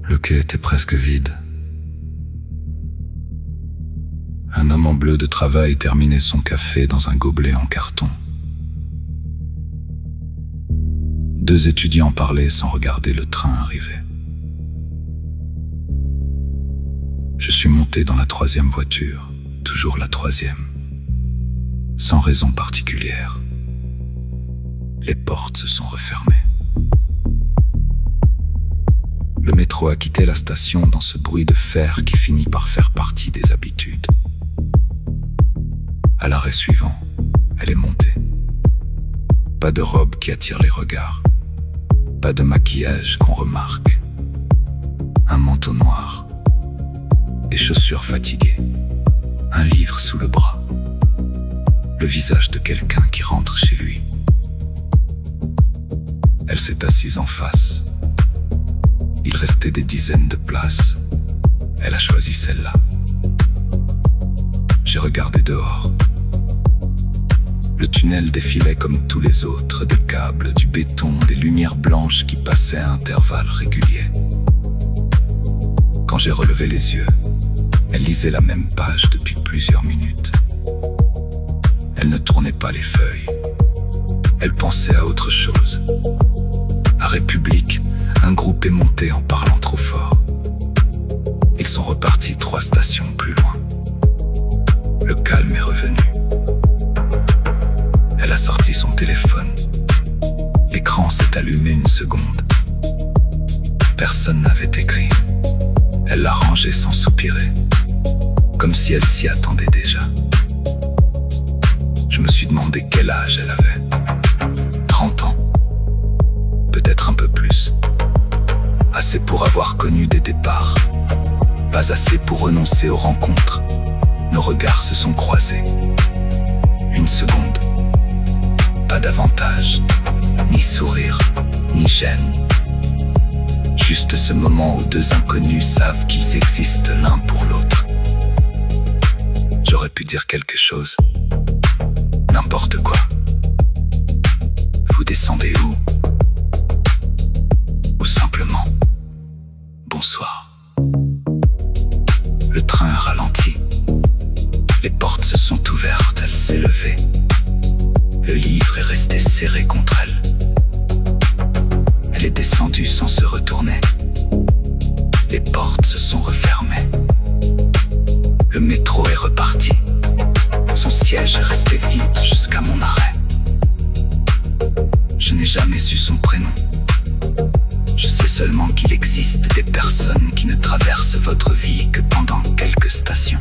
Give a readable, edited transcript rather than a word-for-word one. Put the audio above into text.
Le quai était presque vide. Un homme en bleu de travail terminait son café dans un gobelet en carton. Deux étudiants parlaient sans regarder le train arriver. Je suis monté dans la troisième voiture, toujours la troisième, sans raison particulière. Les portes se sont refermées. Le métro a quitté la station dans ce bruit de fer qui finit par faire partie des habitudes. À l'arrêt suivant, elle est montée. Pas de robe qui attire les regards. Pas de maquillage qu'on remarque. Un manteau noir. Des chaussures fatiguées. Un livre sous le bras. Le visage de quelqu'un qui rentre chez lui. Elle s'est assise en face. Il restait des dizaines de places. Elle a choisi celle-là. J'ai regardé dehors. Le tunnel défilait comme tous les autres, des câbles, du béton, des lumières blanches qui passaient à intervalles réguliers. Quand j'ai relevé les yeux, elle lisait la même page depuis plusieurs minutes. Elle ne tournait pas les feuilles. Elle pensait à autre chose. À République, un groupe est monté en parlant trop fort. Ils sont repartis 3 stations plus loin. Le calme est revenu. Elle a sorti son téléphone. L'écran s'est allumé une seconde. Personne n'avait écrit. Elle l'a rangé sans soupirer, comme si elle s'y attendait déjà. Je me suis demandé quel âge elle avait. 30 ans. Peut-être un peu plus. Assez pour avoir connu des départs. Pas assez pour renoncer aux rencontres. Nos regards se sont croisés. Une seconde. Pas davantage. Ni sourire, ni gêne. Juste ce moment où 2 inconnus savent qu'ils existent l'un pour l'autre. J'aurais pu dire quelque chose. N'importe quoi. Vous descendez où? Ou simplement bonsoir. Le train a ralenti. Les portes se sont ouvertes, elle s'est levée. Le livre est resté serré contre elle. Elle est descendue sans se retourner. Les portes se sont refermées. Le métro est reparti. Son siège est resté vide jusqu'à mon arrêt. Je n'ai jamais su son prénom. Je sais seulement qu'il existe des personnes qui ne traversent votre vie que pendant quelques stations.